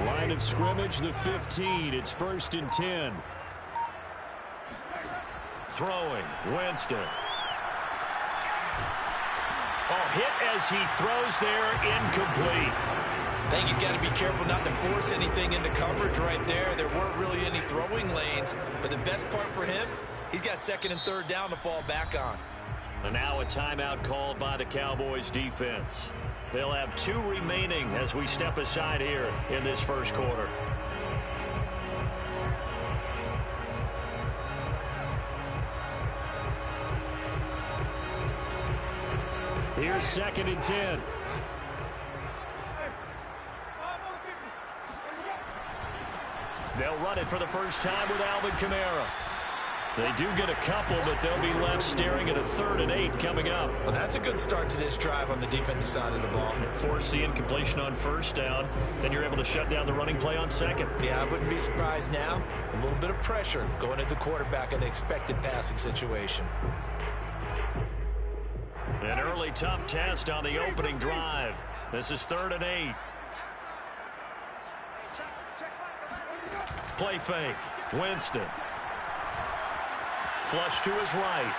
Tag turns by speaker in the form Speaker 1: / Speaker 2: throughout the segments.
Speaker 1: Line of scrimmage, the 15. It's 1st and 10. Throwing, Winston. Oh, hit as he throws there, incomplete.
Speaker 2: I think he's got to be careful not to force anything into coverage right there. There weren't really any throwing lanes, but the best part for him, he's got 2nd and 3rd down to fall back on.
Speaker 1: And now a timeout called by the Cowboys defense. They'll have 2 remaining as we step aside here in this first quarter. Here's 2nd and 10. They'll run it for the first time with Alvin Kamara. They do get a couple, but they'll be left staring at a 3rd and 8 coming up.
Speaker 2: Well, that's a good start to this drive on the defensive side of the ball.
Speaker 1: Force the incompletion on 1st down. Then you're able to shut down the running play on 2nd.
Speaker 2: Yeah, I wouldn't be surprised now. A little bit of pressure going at the quarterback in an expected passing situation.
Speaker 1: An early tough test on the opening drive. This is 3rd and 8. Play fake. Winston. Flush to his right.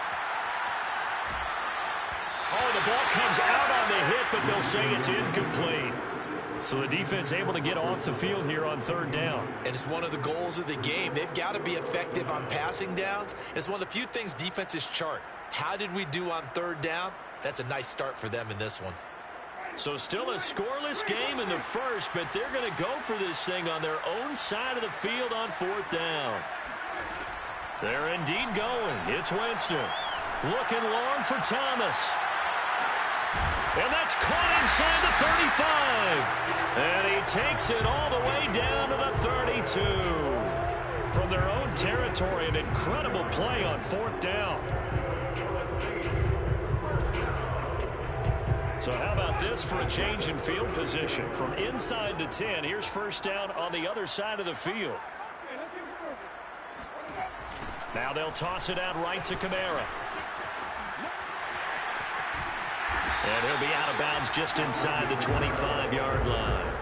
Speaker 1: Oh, the ball comes out on the hit, but they'll say it's incomplete. So the defense able to get off the field here on 3rd down.
Speaker 2: And it's one of the goals of the game. They've got to be effective on passing downs. It's one of the few things defenses chart. How did we do on 3rd down? That's a nice start for them in this one.
Speaker 1: So still a scoreless game in the first, but they're going to go for this thing on their own side of the field on 4th down. They're indeed going. It's Winston. Looking long for Thomas. And that's caught inside the 35. And he takes it all the way down to the 32. From their own territory, an incredible play on 4th down. So how about this for a change in field position? From inside the 10, here's 1st down on the other side of the field. Now they'll toss it out right to Kamara. And he'll be out of bounds just inside the 25-yard line.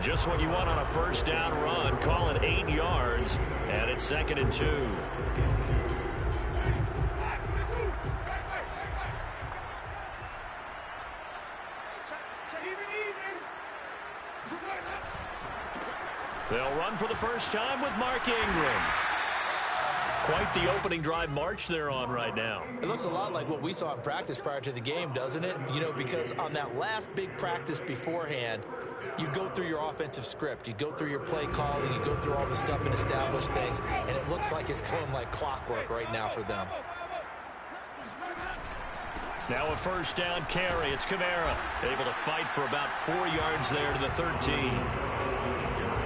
Speaker 1: Just what you want on a 1st down run. Call it 8 yards, and it's 2nd and 2. They'll run for the first time with Mark Ingram. Quite the opening drive march they're on right now.
Speaker 2: It looks a lot like what we saw in practice prior to the game, doesn't it? You know, because on that last big practice beforehand, you go through your offensive script. You go through your play calling. You go through all the stuff and establish things. And it looks like it's going like clockwork right now for them.
Speaker 1: Now a 1st down carry. It's Kamara. Able to fight for about 4 yards there to the 13.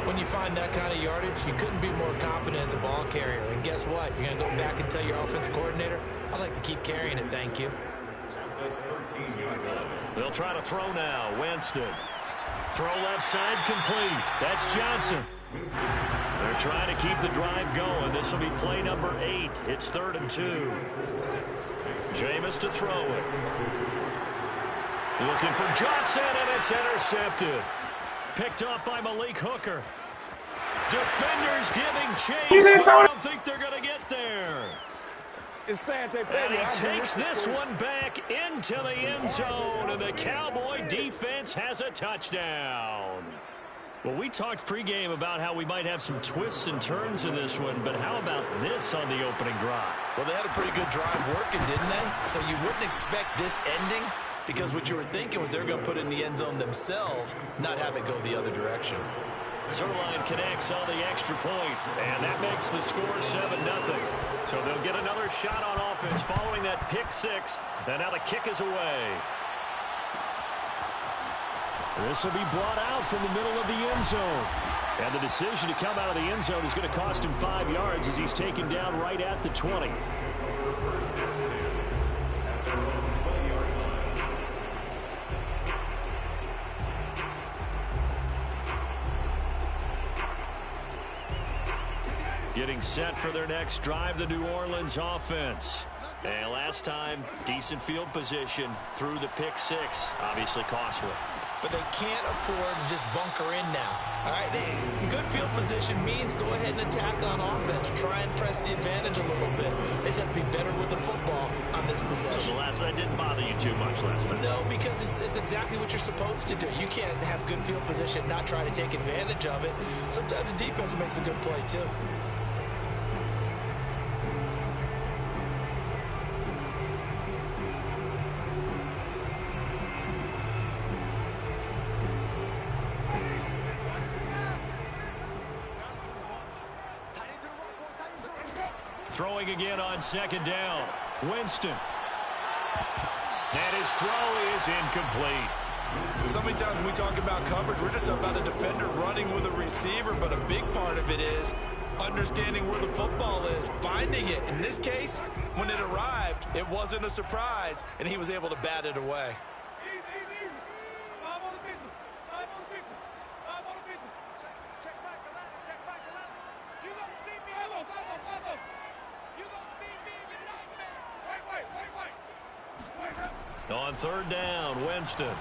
Speaker 2: When you find that kind of yardage, you couldn't be more confident as a ball carrier. And guess what? You're going to go back and tell your offensive coordinator, I'd like to keep carrying it, thank you.
Speaker 1: They'll try to throw now. Winston. Throw left side complete. That's Johnson. They're trying to keep the drive going. This will be play number 8. It's 3rd and 2. Jameis to throw it. Looking for Johnson, and it's intercepted. Picked off by Malik Hooker. Defenders giving chase. I don't think they're going to get there. And he takes this one back into the end zone, and the Cowboy defense has a touchdown. Well, we talked pregame about how we might have some twists and turns in this one, but how about this on the opening drive?
Speaker 2: Well, they had a pretty good drive working, didn't they? So you wouldn't expect this ending, because what you were thinking was they're going to put it in the end zone themselves, not have it go the other direction.
Speaker 1: Zerline connects on the extra point, and that makes the score 7-0. So they'll get another shot on offense following that pick 6, and now the kick is away. This will be brought out from the middle of the end zone. And the decision to come out of the end zone is going to cost him 5 yards as he's taken down right at the 20. Getting set for their next drive, the New Orleans offense. And last time, decent field position through the pick 6. Obviously costly.
Speaker 2: but they can't afford to just bunker in now. All right, good field position means go ahead and attack on offense. Try and press the advantage a little bit. They just have to be better with the football on this possession.
Speaker 1: So the last that didn't bother you too much last time?
Speaker 2: No, because it's exactly what you're supposed to do. You can't have good field position, not try to take advantage of it. Sometimes the defense makes a good play too.
Speaker 1: Throwing again on second down. Winston. And his throw is incomplete.
Speaker 2: So many times when we talk about coverage, we're just about a defender running with a receiver, but a big part of it is understanding where the football is, finding it. In this case, when it arrived, it wasn't a surprise, and he was able to bat it away.
Speaker 1: On third down, Winston. And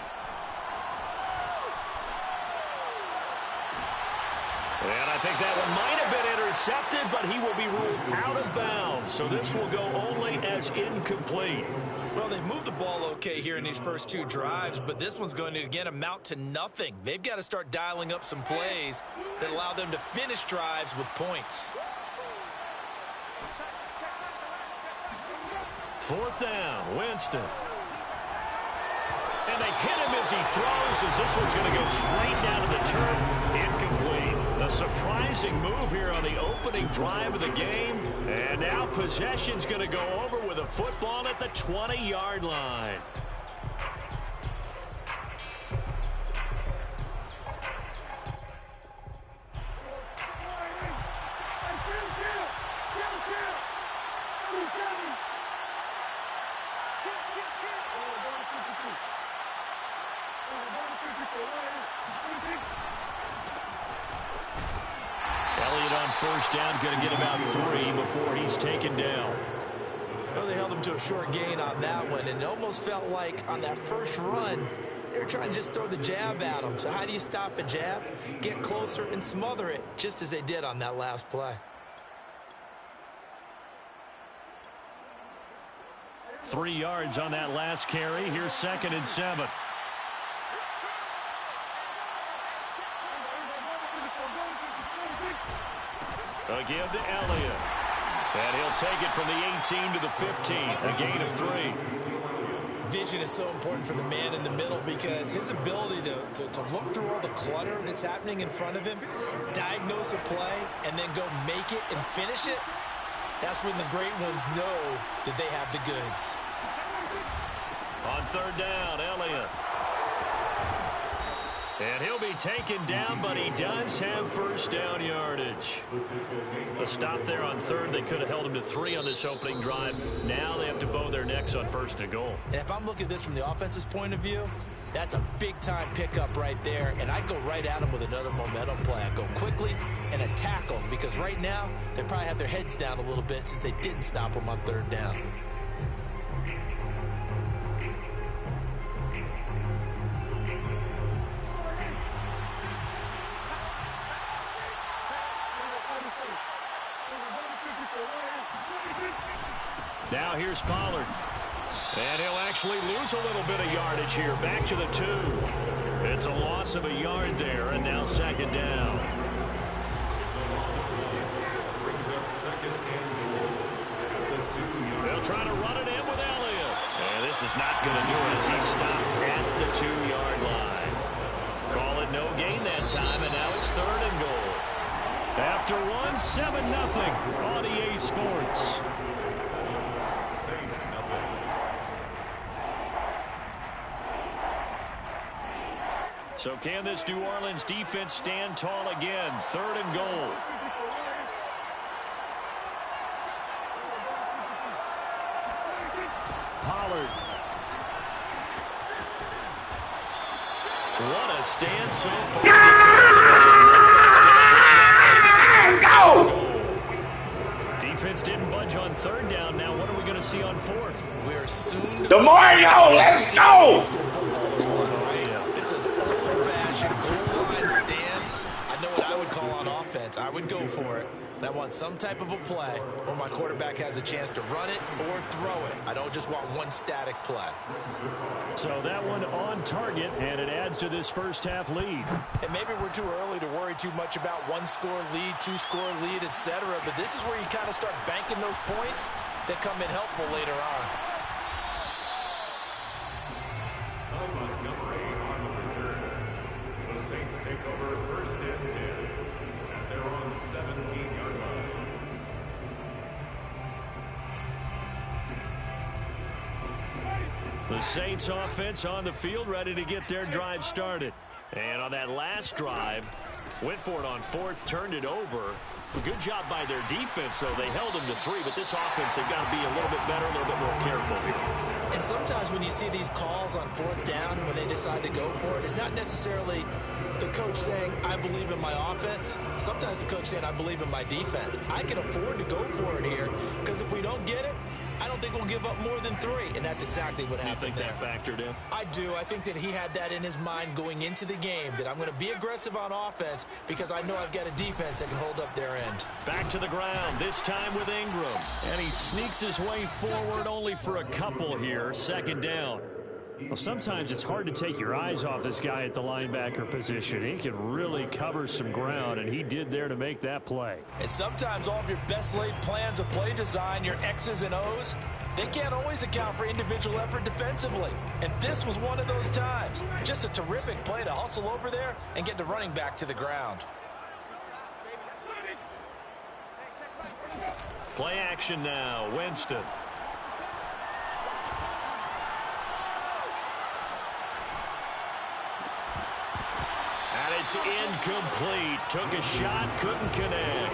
Speaker 1: I think that one might have been intercepted, but he will be ruled out of bounds. So this will go only as incomplete.
Speaker 2: Well, they've moved the ball okay here in these first two drives, but this one's going to, again, amount to nothing. They've got to start dialing up some plays that allow them to finish drives with points.
Speaker 1: Fourth down, Winston. And they hit him as he throws, as this one's going to go straight down to the turf. Incomplete. A surprising move here on the opening drive of the game. And now possession's going to go over with a football at the 20-yard line. Elliott on first down, going to get about 3 before he's taken down.
Speaker 2: Well, they held him to a short gain on that one, and it almost felt like on that first run, they were trying to just throw the jab at him. So how do you stop a jab? Get closer and smother it, just as they did on that last play.
Speaker 1: 3 yards on that last carry. Here's 2nd and 7. Again to Elliott. And he'll take it from the 18 to the 15. A gain of 3.
Speaker 2: Vision is so important for the man in the middle because his ability to look through all the clutter that's happening in front of him, diagnose a play, and then go make it and finish it, that's when the great ones know that they have the goods.
Speaker 1: On third down, Elliott. And he'll be taken down, but he does have first down yardage. A stop there on third. They could have held him to 3 on this opening drive. Now they have to bow their necks on first and goal.
Speaker 2: And if I'm looking at this from the offense's point of view, that's a big-time pickup right there. And I go right at him with another momentum play. I go quickly and attack them because right now they probably have their heads down a little bit since they didn't stop him on third down.
Speaker 1: Now here's Pollard. And he'll actually lose a little bit of yardage here. Back to the 2. It's a loss of a yard there, and now 2nd down.
Speaker 3: Brings up 2nd and goal.
Speaker 1: They'll try to run it in with Elliott. And this is not going to do it as he's stopped at the 2-yard line. Call it no gain that time, and now it's 3rd and goal. After one, 7-0 on EA Sports. So can this New Orleans defense stand tall again? 3rd and goal. Pollard. What a stand so far. Go! Defense didn't budge on 3rd down. Now what are we going to see on 4th?
Speaker 2: We're soon.
Speaker 4: The more you know, let's go!
Speaker 2: just an old-fashioned goal line stand, I know what I would call on offense. I would go for it. And I want some type of a play where my quarterback has a chance to run it or throw it. I don't just want one static play.
Speaker 1: So that one on target, and it adds to this first half lead.
Speaker 2: And maybe we're too early to worry too much about one-score lead, two-score lead, etc. But this is where you kind of start banking those points that come in helpful later on.
Speaker 3: Timeout number 8 on the return. The Saints take over first and 10 at their own 17-yard line.
Speaker 1: The Saints offense on the field, ready to get their drive started. And on that last drive, went for it on fourth, turned it over. A good job by their defense, though. They held them to 3, but this offense, they've got to be a little bit better, a little bit more careful here.
Speaker 2: And sometimes when you see these calls on fourth down, when they decide to go for it, it's not necessarily the coach saying, I believe in my offense. Sometimes the coach saying, I believe in my defense. I can afford to go for it here, because if we don't get it, I don't think we'll give up more than 3, and that's exactly what happened there.
Speaker 1: You think that factored in?
Speaker 2: I do. I think that he had that in his mind going into the game, that I'm going to be aggressive on offense because I know I've got a defense that can hold up their end.
Speaker 1: Back to the ground, this time with Ingram. And he sneaks his way forward only for a couple here, second down. Well, sometimes it's hard to take your eyes off this guy at the linebacker position. He can really cover some ground, and he did there to make that play.
Speaker 2: And sometimes all of your best laid plans of play design, your X's and O's, they can't always account for individual effort defensively. And this was one of those times. Just a terrific play to hustle over there and get the running back to the ground.
Speaker 1: Play action now, Winston. It's incomplete. Took a shot, couldn't connect.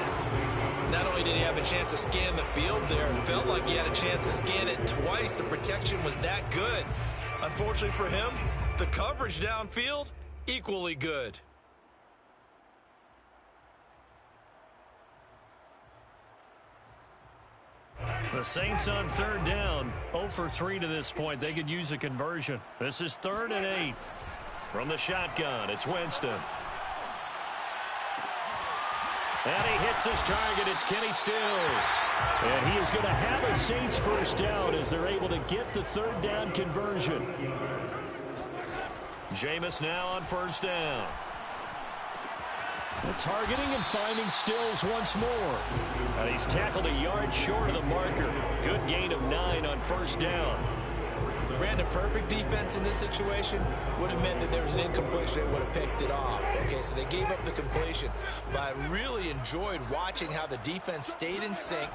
Speaker 2: Not only did he have a chance to scan the field there, it felt like he had a chance to scan it twice. The protection was that good. Unfortunately for him, the coverage downfield, equally good.
Speaker 1: The Saints on third down, 0 for 3 to this point. They could use a conversion. This is 3rd and 8. From the shotgun, it's Winston. And he hits his target. It's Kenny Stills. And he is going to have a Saints first down as they're able to get the third down conversion. Jameis now on first down. Targeting and finding Stills once more. And he's tackled a yard short of the marker. Good gain of 9 on first down.
Speaker 2: Brandon, perfect defense in this situation would have meant that there was an incompletion. They would have picked it off. Okay, so they gave up the completion. But I really enjoyed watching how the defense stayed in sync,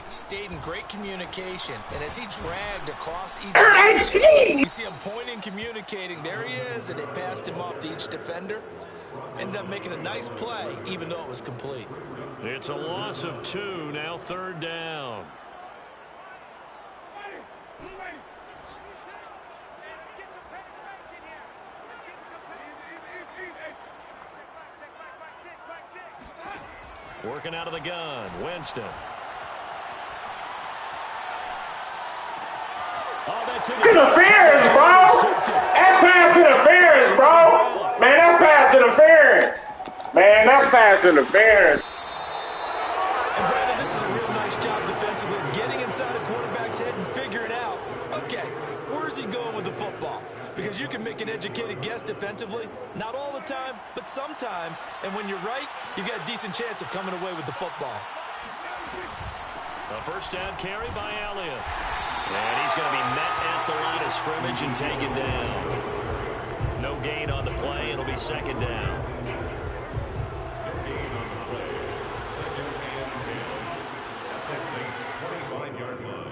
Speaker 2: stayed in great communication. And as he dragged across each side, you see him pointing, communicating. There he is, and they passed him off to each defender. Ended up making a nice play, even though it was complete.
Speaker 1: It's a loss of 2, now third down. Working out of the gun, Winston. Oh, that's
Speaker 4: interference, bro. That's pass interference, bro. Man, that's pass interference. Man, that's pass interference.
Speaker 2: And Brandon, this is a real nice job defensively of getting inside a quarterback's head and figuring out, okay, where's he going with the football? Because you can make an educated guess defensively, not all the time, but sometimes. And when you're right, you've got a decent chance of coming away with the football.
Speaker 1: A first down carry by Elliott. And he's going to be met at the line of scrimmage and taken down. No gain on the play. It'll be second down.
Speaker 3: No gain on the play. 2nd and 10 at the Saints' 25-yard line.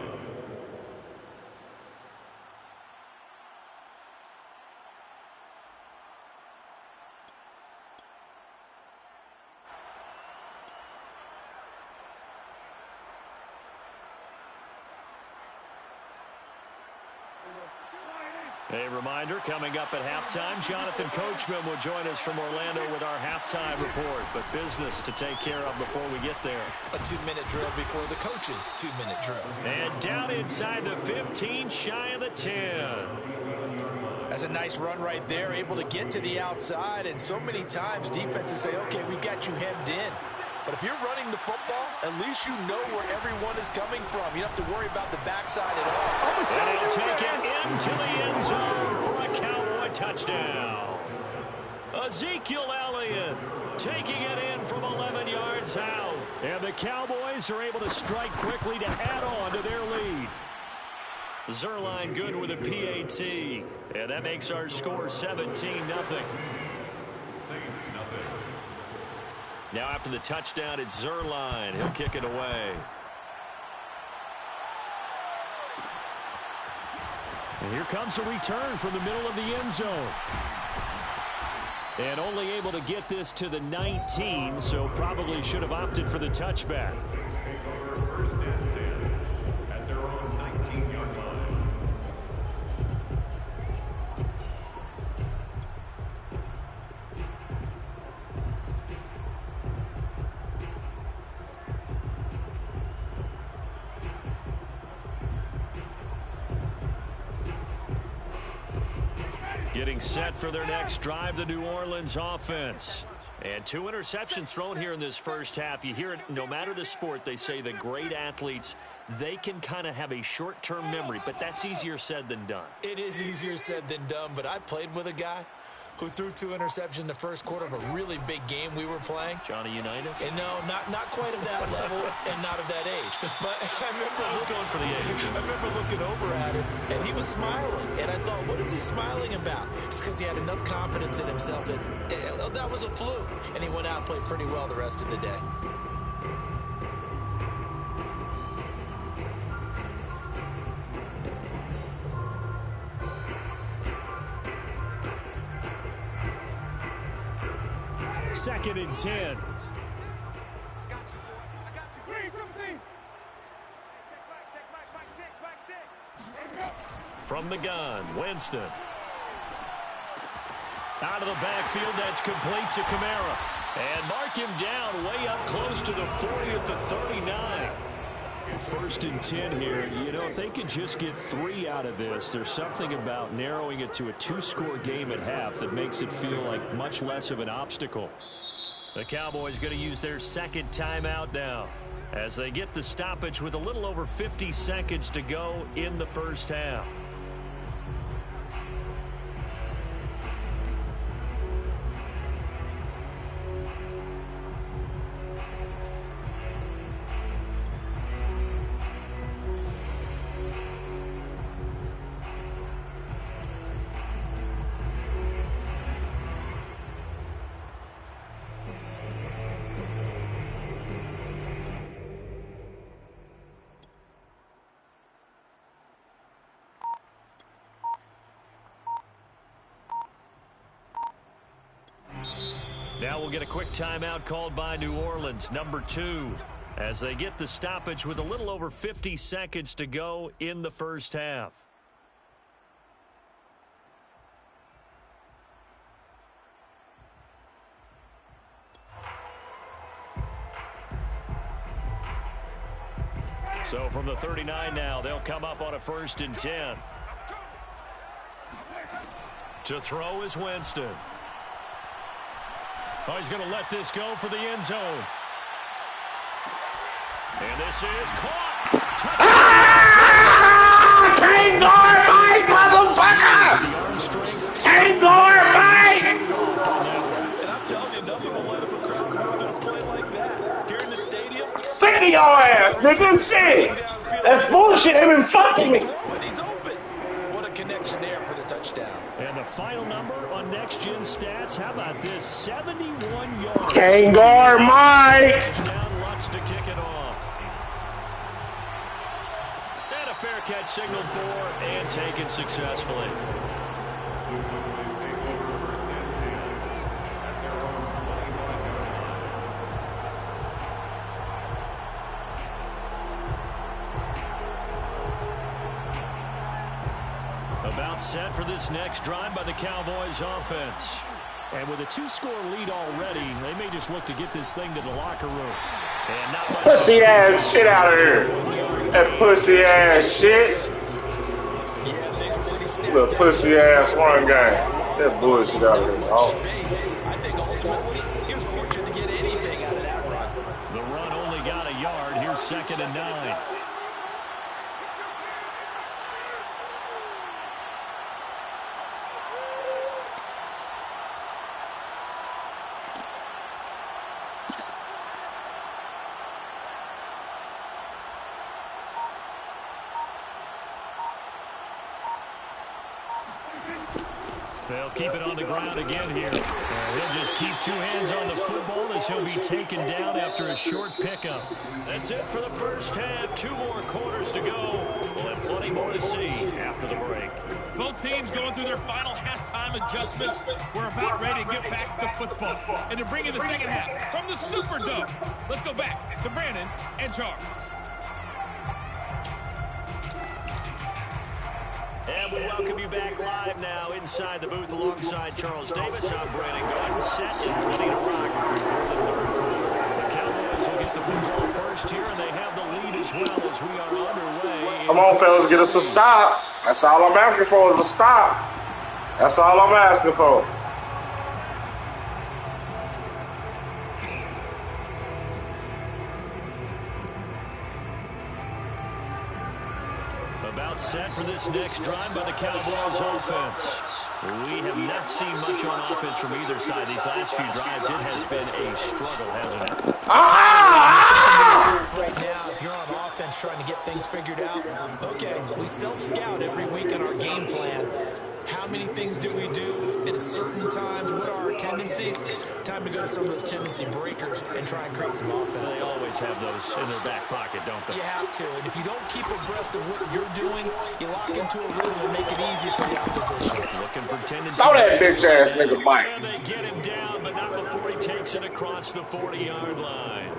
Speaker 1: A reminder, coming up at halftime, Jonathan Coachman will join us from Orlando with our halftime report. But business to take care of before we get there.
Speaker 2: A 2-minute drill before the coach's 2-minute drill.
Speaker 1: And down inside the 15, shy of the 10.
Speaker 2: That's a nice run right there, able to get to the outside. And so many times defenses say, okay, we've got you hemmed in. But if you're running the football, at least you know where everyone is coming from. You don't have to worry about the backside at all.
Speaker 1: And he'll take it into the end zone for a Cowboy touchdown. Ezekiel Elliott taking it in from 11 yards out. And the Cowboys are able to strike quickly to add on to their lead. Zerline good with a PAT. And that makes our score 17-0.
Speaker 3: Saints nothing.
Speaker 1: Now after the touchdown, it's Zerline. He'll kick it away.
Speaker 5: And here comes a return from the middle of the end zone. And only able to get this to the 19, so probably should have opted for the touchback.
Speaker 3: Saints take over first and 10 at their own 19-yard line.
Speaker 1: Getting set for their next drive, the New Orleans offense. And 2 interceptions thrown here in this first half. You hear it, no matter the sport, they say the great athletes, they can kind of have a short-term memory, but that's easier said than done.
Speaker 2: It is easier said than done, but I played with a guy who threw 2 interceptions in the first quarter of a really big game we were playing.
Speaker 1: Johnny Unitas?
Speaker 2: And no, not quite of that level and not of that age. But I
Speaker 1: was going for the age.
Speaker 2: I remember looking over at him, and he was smiling. And I thought, what is he smiling about? It's because he had enough confidence in himself that that was a fluke. And he went out and played pretty well the rest of the day.
Speaker 5: Second and 10.
Speaker 1: From the gun, Winston. Out of the backfield, that's complete to Kamara. And mark him down way up close to the 40 at the 39.
Speaker 5: First and 10 here. You know, if they could just get 3 out of this, there's something about narrowing it to a 2-score game at half that makes it feel like much less of an obstacle.
Speaker 1: The Cowboys going to use their second timeout now as they get the stoppage with a little over 50 seconds to go in the first half. Now we'll get a quick timeout called by New Orleans, number 2, as they get the stoppage with a little over 50 seconds to go in the first half. So from the 39 now, they'll come up on a 1st and 10. To throw is Winston. Oh, he's going to let this go for the end zone. And this is caught.
Speaker 4: Can't guard Mike, motherfucker! Can't guard Mike!
Speaker 2: And I'm telling you, nothing will let him crowd more than a play like that. Here in the stadium.
Speaker 4: Sick of your ass, nigga. Shit. That's bullshit. They've been fucking me.
Speaker 2: But he's open. What a connection there for the touchdown.
Speaker 5: And the final number on Next Gen Stats, how about this? 71 yards.
Speaker 4: Can't guard Mike.
Speaker 1: Touchdown, Lutz to kick it off. And a fair catch signaled for and taken successfully.
Speaker 3: The Cowboys take over first and 10 at their own 25-yard line.
Speaker 1: About set for this next drive by the Cowboys offense.
Speaker 5: And with a 2-score lead already, they may just look to get this thing to the locker room.
Speaker 1: And not much
Speaker 4: Pussy ass shit out of here. That pussy ass shit.
Speaker 2: Yeah, things were pretty static
Speaker 4: Little pussy ass run game. That bullshit out of here. Oh.
Speaker 2: I think ultimately he was fortunate to get anything out of that run.
Speaker 5: The run only got a yard. Here's 2nd and 9. They'll keep it on the ground again here. He'll just keep 2 hands on the football as he'll be taken down after a short pickup. That's it for the first half. 2 more quarters to go. We'll have plenty more to see after the break.
Speaker 6: Both teams going through their final halftime adjustments. We're about ready to get back to football and to bring in the second half from the Superdome. Let's go back to Brandon and Charles.
Speaker 5: And we welcome you back live now inside the booth alongside Charles Davis. I'm Brandon Gordon, set and ready to rock for the 3rd quarter. The Cowboys will get the football first here, and they have the lead as well as we are underway.
Speaker 4: Come on, fellas, get us a stop. That's all I'm asking for is a stop. That's all I'm asking for.
Speaker 5: About set for this next drive by the Cowboys offense. We have not seen much on offense from either side. These last few drives, it has been a struggle, hasn't it?
Speaker 2: Right now, if you're on offense trying to get things figured out, okay, we self-scout every week in our game plan. How many things do we do at certain times? What are our tendencies? Time to go to some of those tendency breakers and try and create some offense.
Speaker 5: They always have those in their back pocket, don't they?
Speaker 2: You have to. And if you don't keep abreast of what you're doing, you lock into a rhythm and make it easy for the opposition.
Speaker 5: Looking for tendency.
Speaker 4: Throw that bitch ass nigga Mike.
Speaker 5: And they get him down, but not before he takes it across the 40-yard line.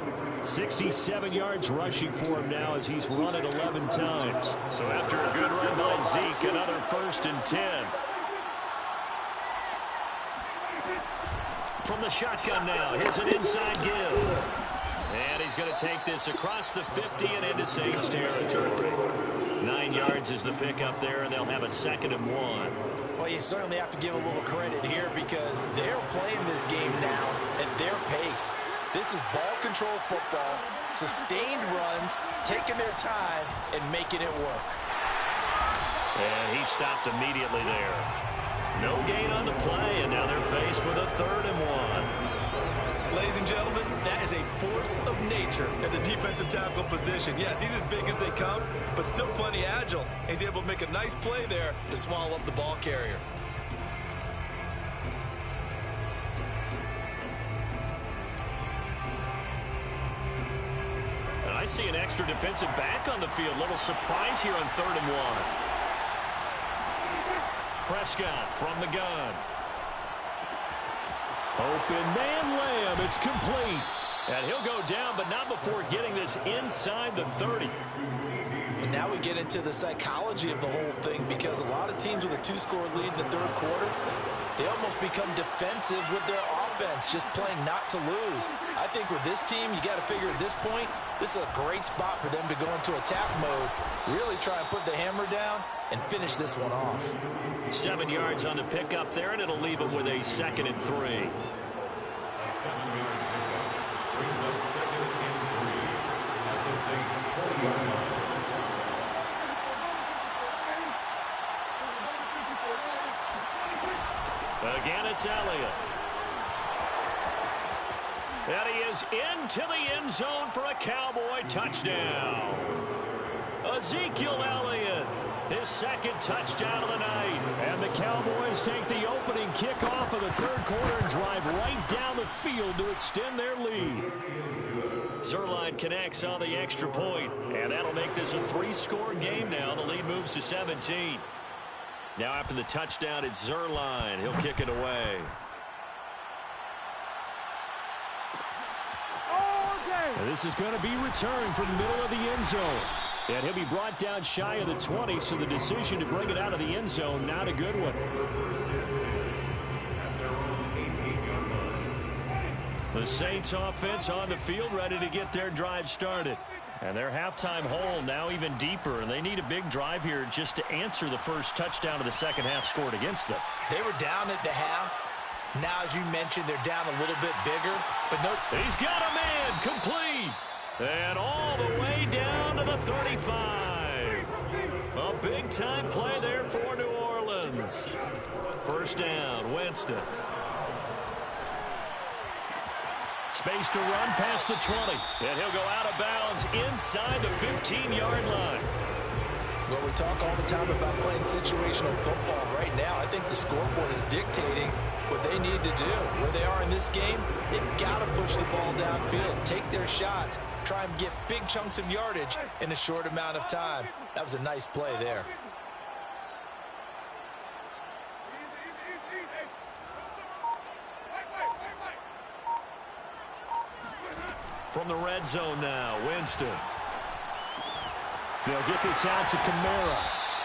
Speaker 5: 67 yards rushing for him now as he's run it 11 times. So after a good run by Zeke, another 1st and 10. From the shotgun now, here's an inside give. And he's going to take this across the 50 and into Saints territory. 9 yards is the pickup there, and they'll have a 2nd and 1.
Speaker 2: Well, you certainly have to give a little credit here because they're playing this game now at their pace. This is ball control football, sustained runs, taking their time, and making it work.
Speaker 5: And he stopped immediately there. No gain on the play, and now they're faced with a 3rd and 1.
Speaker 2: Ladies and gentlemen, that is a force of nature at the defensive tackle position. Yes, he's as big as they come, but still plenty agile. He's able to make a nice play there to swallow up the ball carrier.
Speaker 5: I see an extra defensive back on the field. Little surprise here on 3rd and 1. Prescott from the gun. Open man Lamb. It's complete. And he'll go down, but not before getting this inside the 30.
Speaker 2: And now we get into the psychology of the whole thing because a lot of teams with a 2-score lead in the 3rd quarter, they almost become defensive with their offense, just playing not to lose. I think with this team, you got to figure at this point, this is a great spot for them to go into attack mode, really try and put the hammer down and finish this one off.
Speaker 5: 7 yards on the pickup there, and it'll leave them with a 2nd and 3.
Speaker 3: A 7-yard pickup brings up 2nd and 3 at the Saints' 20-yard line.
Speaker 5: Again, it's Elliott. And he is into the end zone for a Cowboy touchdown. Ezekiel Elliott, his 2nd touchdown of the night. And the Cowboys take the opening kickoff of the 3rd quarter and drive right down the field to extend their lead. Zerline connects on the extra point, and that'll make this a 3-score game now. The lead moves to 17. Now after the touchdown, it's Zerline. He'll kick it away. And this is going to be returned from the middle of the end zone. And he'll be brought down shy of the 20, so the decision to bring it out of the end zone, not a good one.
Speaker 3: 1st and 10 at their own 18-yard line.
Speaker 5: The Saints offense on the field, ready to get their drive started. And their halftime hole now even deeper, and they need a big drive here just to answer the first touchdown of the second half scored against them.
Speaker 2: They were down at the half. Now, as you mentioned, they're down a little bit bigger. But no,
Speaker 5: he's got a man complete. And all the way down to the 35. A big-time play there for New Orleans. First down, Winston. Space to run past the 20. And he'll go out of bounds inside the 15-yard line.
Speaker 2: Well, we talk all the time about playing situational football. Right now, I think the scoreboard is dictating what they need to do. Where they are in this game, they've got to push the ball downfield, take their shots, try and get big chunks of yardage in a short amount of time. That was a nice play there.
Speaker 5: From the red zone now, Winston. They'll get this out to Kamara.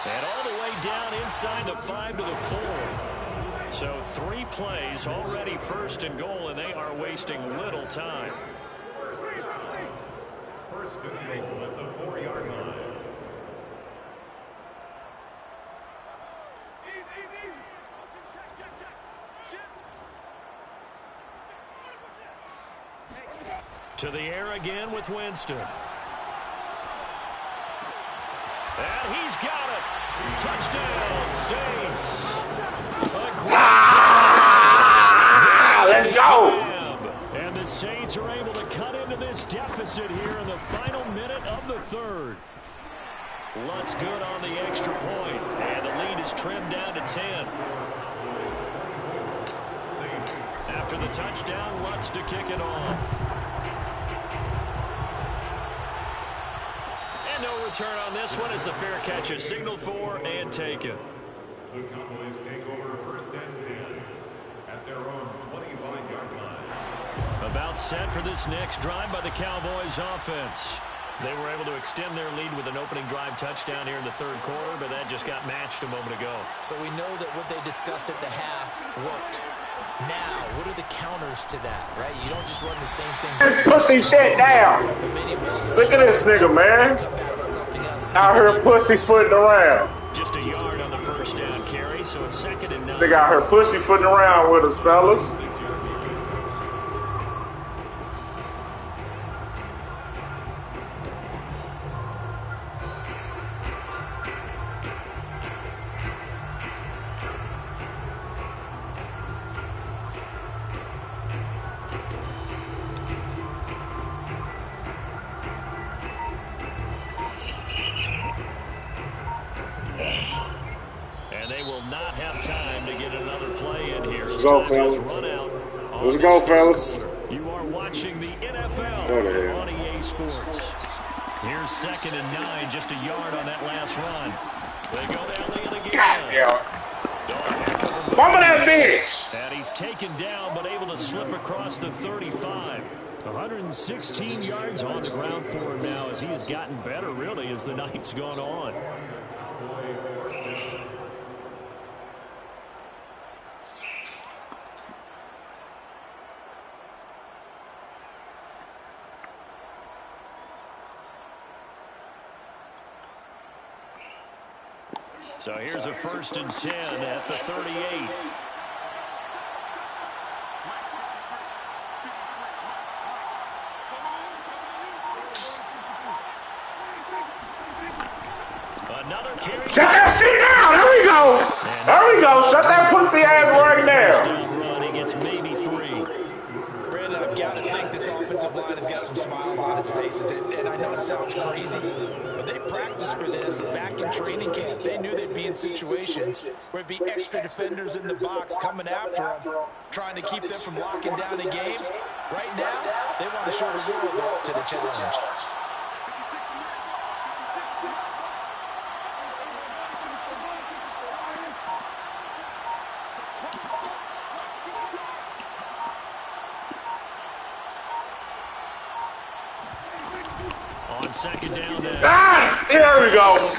Speaker 5: And all the way down inside the 5 to the 4. So 3 plays already first and goal, and they are wasting little time.
Speaker 3: First and goal at the 4-yard line.
Speaker 5: To the air again with Winston. And he's got it. Touchdown, Saints.
Speaker 4: Let's go.
Speaker 5: And the Saints are able to cut into this deficit here in the final minute of the third. Lutz good on the extra point. And the lead is trimmed down to 10. After the touchdown, Lutz to kick it off. No return on this one as the fair catch is signaled for and taken.
Speaker 3: The Cowboys take over first and 10 at their own 25-yard line.
Speaker 5: About set for this next drive by the Cowboys offense. They were able to extend their lead with an opening drive touchdown here in the third quarter, but that just got matched a moment ago.
Speaker 2: So we know that what they discussed at the half worked. Now, what are the counters to that, right? You don't just run the same things.
Speaker 4: This pussy shit down. Look at this nigga, man. Out here pussyfooting around.
Speaker 5: Just a yard on the first down carry, so it's 2nd and 9.
Speaker 4: This nigga out here pussyfooting around with us, fellas.
Speaker 5: And they will not have time to get another play in here.
Speaker 4: Let's go, fellas. Let's go, fellas.
Speaker 5: You are watching the NFL on EA Sports. Here's 2nd and 9, just a yard on that last run. They go down the end again.
Speaker 4: God, yo. Mama that bitch.
Speaker 5: And he's taken down, but able to slip across the 35. 116 yards on the ground for him now as he has gotten better, really, as the night's gone on. So here's a 1st and 10 at the 38. Another carry.
Speaker 4: Shut that shit down. There we go. There we go. Shut that pussy ass right now.
Speaker 5: Run, he gets maybe 3.
Speaker 2: Brandon, I've got to think this offensive line has got some smiles on its faces. And I know it sounds crazy, but they practiced for this back in training camp. They knew they'd be in situations where it'd be extra defenders in the box coming after them, trying to keep them from locking down a game. Right now, they want to show the world up to the challenge.
Speaker 5: On 2nd down there.
Speaker 4: There we go.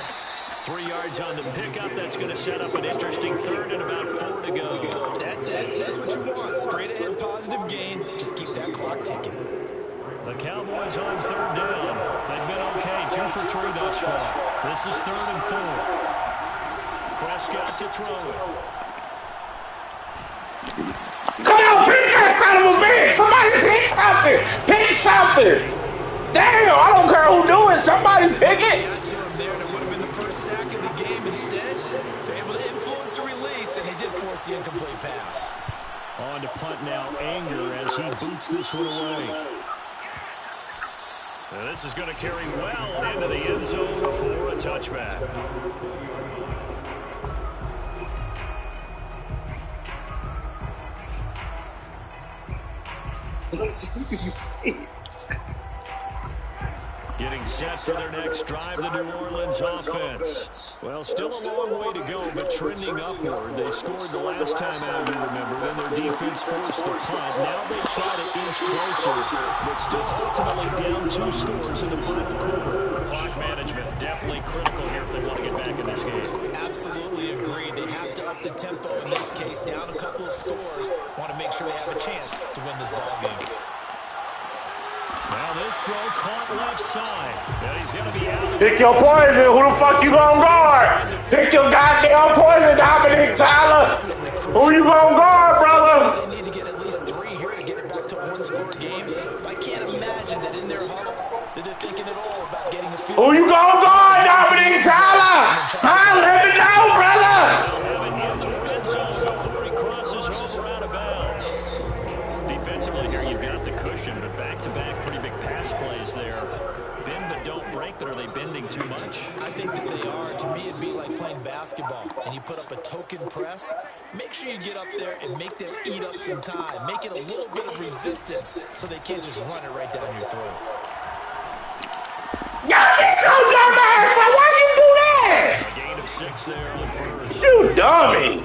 Speaker 5: 3 yards on the pickup. That's going to set up an interesting 3rd and about 4 to go.
Speaker 2: That's it. That's what you want. Straight ahead positive gain. Just keep that clock ticking.
Speaker 5: The Cowboys on 3rd down. They've been okay, 2 for 3 thus far. This is 3rd and 4. Prescott to throw it.
Speaker 4: Come on, pick that son of a bitch. Somebody pick something. Pick something. Damn, I don't care who do it. Somebody pick it.
Speaker 2: Got to him there. That would have been the first sack of the game. Instead, they're able to influence the release, and he did force the incomplete pass.
Speaker 5: On to punt now, Anger, as he boots this one away. Now this is going to carry well into the end zone for a touchback. Getting set for their next drive, the New Orleans offense. Well, still a long way to go, but trending upward. They scored the last time out, you remember. Then their defense forced the punt. Now they try to inch closer, but still ultimately down 2 scores in the final quarter. Clock management definitely critical here if they want to get back in this game.
Speaker 2: Absolutely agreed. They have to up the tempo in this case. Down a couple of scores. Want to make sure they have a chance to win this ball game.
Speaker 5: Now this throw caught left side. And he's going to be out.
Speaker 4: Pick your poison. Who the fuck you gonna guard? Pick your goddamn poison, Dominic Tyler. Who you gonna guard, brother?
Speaker 2: They need to get at least 3 here to get it back to a 1-score game. I can't imagine that in their huddle that they're thinking at all about getting a field.
Speaker 4: Who you gonna guard, Dominic Tyler? Let me know, brother.
Speaker 5: Having in the red zone before he crosses over out of bounds. Defensively here, you've got the cushion, but back-to-back pretty big pass plays there. Bend but don't break, but are they bending too much?
Speaker 2: I think that they are. To me, it'd be like playing basketball, and you put up a token press. Make sure you get up there and make them eat up some time. Make it a little bit of resistance so they can't just run it right down your throat.
Speaker 4: It's no dumbass, but why you do that?
Speaker 5: A gain of 6 there on 1st.
Speaker 4: You dummy.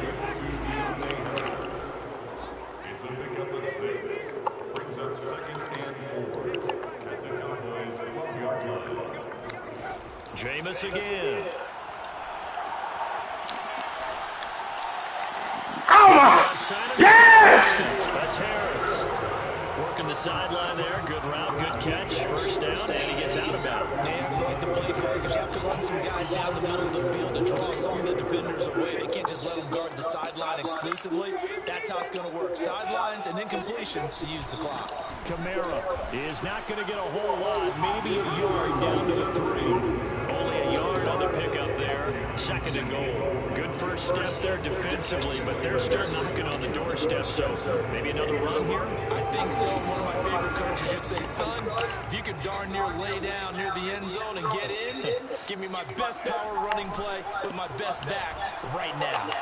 Speaker 3: It's a pickup of 6. Brings up 2nd and 4 at the Cowboys' 12-yard line.
Speaker 5: Jameis again.
Speaker 4: Oh my. Yes.
Speaker 5: That's Harris. Working the sideline there. Good route, good catch. 1st down, and he gets out of bounds.
Speaker 2: They have to like the play call because you have to run some guys down the middle of the field to draw some of the defenders away. They can't just let them guard the sideline exclusively. That's how it's going to work. Sidelines and incompletions to use the clock.
Speaker 5: Kamara is not going to get a whole lot. Maybe a yard down to the 3. Only a yard on the pickup there. 2nd and goal. Good first step there defensively, but they're still knocking on the doorstep, so maybe another run here?
Speaker 2: I think so. One of my favorite coaches just say, son, if you could darn near lay down near the end zone and get in, give me my best power running play with my best back right now.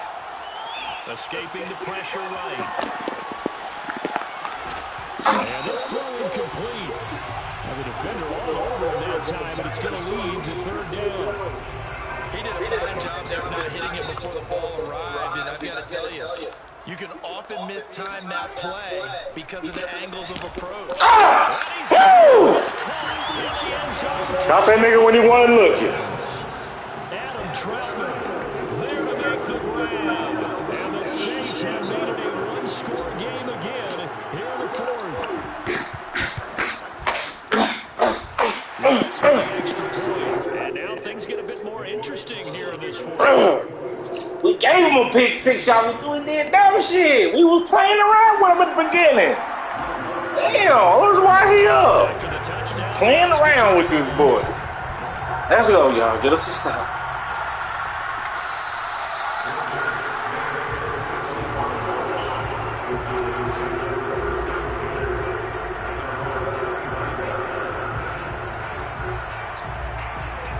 Speaker 5: Escaping the pressure right. And this throw incomplete. Now the defender all over him that time, but it's going to lead to 3rd down.
Speaker 2: He did a fine job there not hitting it before the ball arrived, and I've got to tell you, you can often mistime that play because of the angles of approach.
Speaker 4: Stop that nigga when you want to look you.
Speaker 5: Adam Troutman there to make the grab. And the Saints have made it a 1-score game again here in the 4th. Extra point. And now things get a bit more interesting here in this 4th.
Speaker 4: We gave him a pick 6, y'all. We did dumb shit. We was playing around with him at the beginning. Damn, that's why he up. Playing around with this boy. Let's go, y'all. Get us a stop.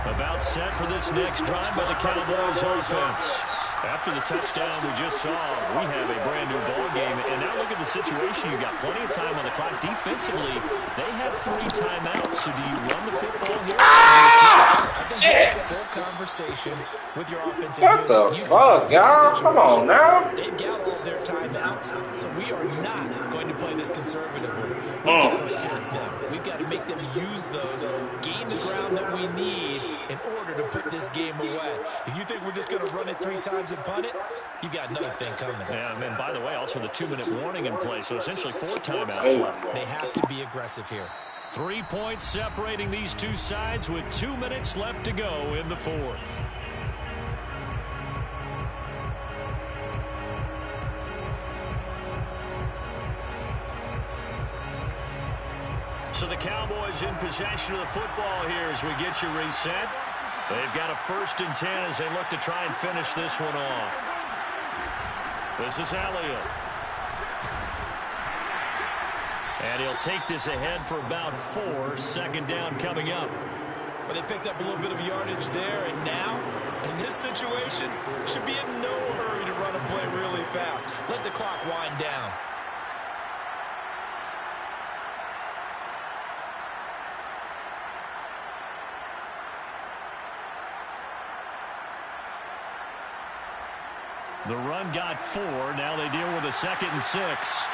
Speaker 5: About set for this next drive by the Cowboys offense. After the touchdown we just saw, we have a brand new ball game. And now look at the situation. You got plenty of time on the clock. Defensively, they have 3 timeouts. So do you run the football here?
Speaker 2: I think you have a full conversation with your offensive
Speaker 4: What the fuck, y'all? Come on now.
Speaker 2: They've got all their timeouts, so we are not going to play this conservatively. We've got to attack them. We've got to make them use those, gain the ground that we need in order to put this game away. If you think we're just going to run it 3 times and punt it, you got another thing coming.
Speaker 5: Yeah, and by the way, also the 2-minute warning in play, so essentially 4 timeouts left.
Speaker 2: They have to be aggressive here.
Speaker 5: 3 points separating these two sides with 2 minutes left to go in the fourth. So the Cowboys in possession of the football here as we get you reset. They've got a 1st and 10 as they look to try and finish this one off. This is Elliott. And he'll take this ahead for about 4. 2nd down coming up.
Speaker 2: But they picked up a little bit of yardage there, and now, in this situation, should be in no hurry to run a play really fast. Let the clock wind down.
Speaker 5: The run got 4. Now they deal with a 2nd and 6.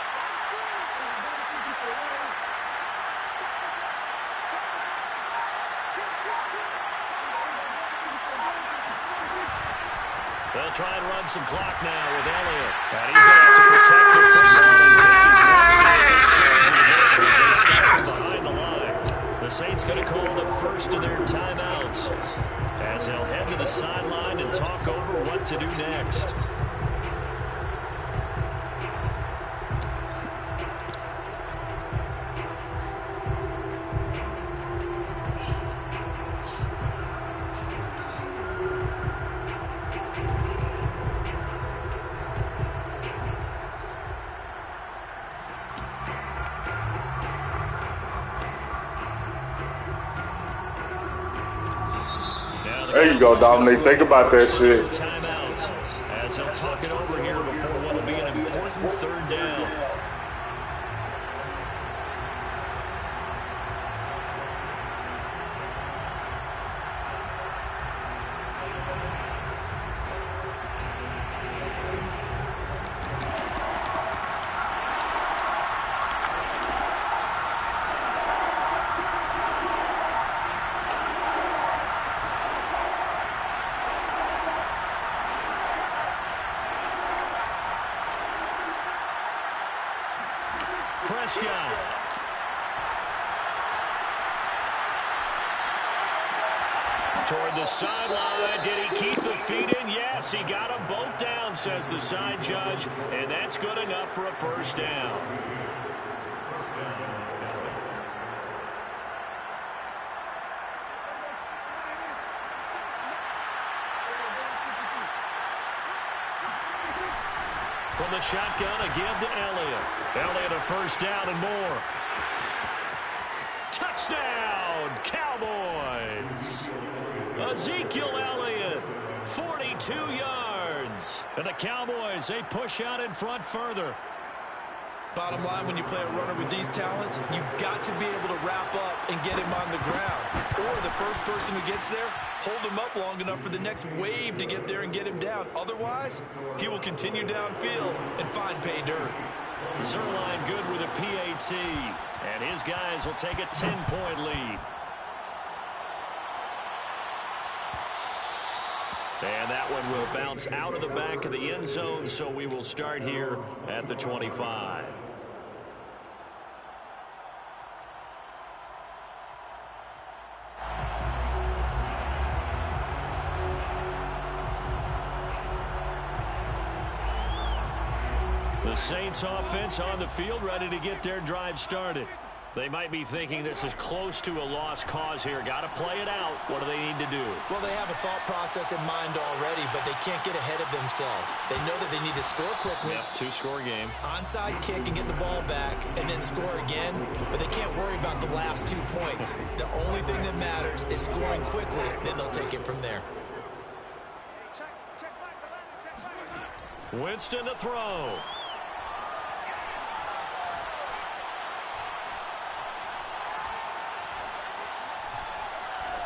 Speaker 5: They'll try and run some clock now with Elliott. And he's going to have to protect the football and take his reps at this stage of the game as they stop him behind the line. The Saints going to call the first of their timeouts as they'll head to the sideline and talk over what to do next.
Speaker 4: There you go, Dominic. Think about that shit.
Speaker 5: Timeouts as they'll talk it over here before what will be an important 3rd down. Prescott. Toward the sideline. Did he keep the feet in? Yes, he got them both down, says the side judge, and that's good enough for a 1st down.
Speaker 3: First down, Dallas.
Speaker 5: From the shotgun, a give to Elliott. Elliott a 1st down and more. Touchdown, Cowboys. Ezekiel Elliott, 42 yards. And the Cowboys, they push out in front further.
Speaker 2: Bottom line, when you play a runner with these talents, you've got to be able to wrap up and get him on the ground. Or the first person who gets there, hold him up long enough for the next wave to get there and get him down. Otherwise, he will continue downfield and find pay dirt.
Speaker 5: Zerline good with a PAT. And his guys will take a 10-point lead. And that one will bounce out of the back of the end zone, so we will start here at the 25. The Saints offense on the field, ready to get their drive started. They might be thinking this is close to a lost cause here. Got to play it out. What do they need to do?
Speaker 2: Well, they have a thought process in mind already, but they can't get ahead of themselves. They know that they need to score quickly.
Speaker 5: Yep, 2-score game.
Speaker 2: Onside kick and get the ball back and then score again, but they can't worry about the last 2 points. The only thing that matters is scoring quickly, then they'll take it from there.
Speaker 5: Winston to throw.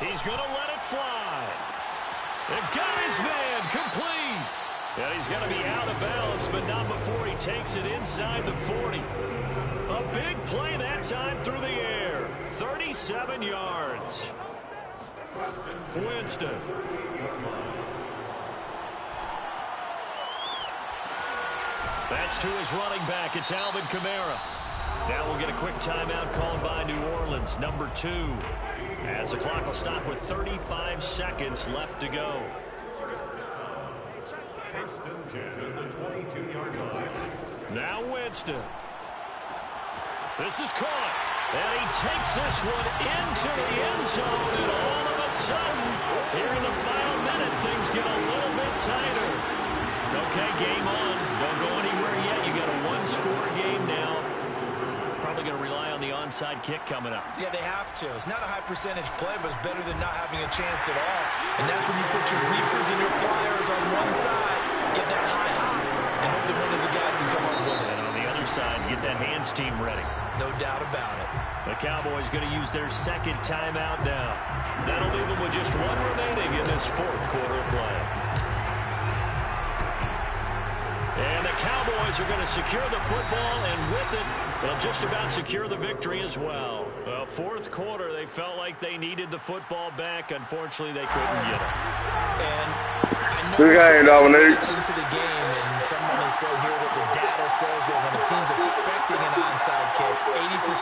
Speaker 5: He's going to let it fly. And got his man complete. And he's going to be out of bounds, but not before he takes it inside the 40. A big play that time through the air. 37 yards. Winston. That's to his running back. It's Alvin Kamara.
Speaker 1: Now we'll get a quick timeout called by New Orleans, number 2. As the clock will stop with 35 seconds left to go.
Speaker 3: First and 10 at the 22-yard line.
Speaker 1: Now Winston. This is caught. And he takes this one into the end zone. And all of a sudden, here in the final minute, things get a little bit tighter. Okay, game on. Don't go anywhere yet. You got a one-score game now. Probably going to rely on the onside kick coming up.
Speaker 2: Yeah, they have to. It's not a high-percentage play, but it's better than not having a chance at all. And that's when you put your leapers and your flyers on one side, get that high hop, and hope that one of the guys can come up with it.
Speaker 1: And on the other side, get that hands team ready.
Speaker 2: No doubt about it.
Speaker 1: The Cowboys going to use their second timeout now. That'll leave them with just one remaining in this fourth quarter of play. And the Cowboys are going to secure the football, and with it, they'll just about secure the victory as well. Well, fourth quarter, they felt like they needed the football back. Unfortunately, they couldn't get it.
Speaker 2: And I know
Speaker 4: Good game, Dominique.
Speaker 2: it's into the game, and someone has said here that the data says that when a team's expecting an onside kick, 80%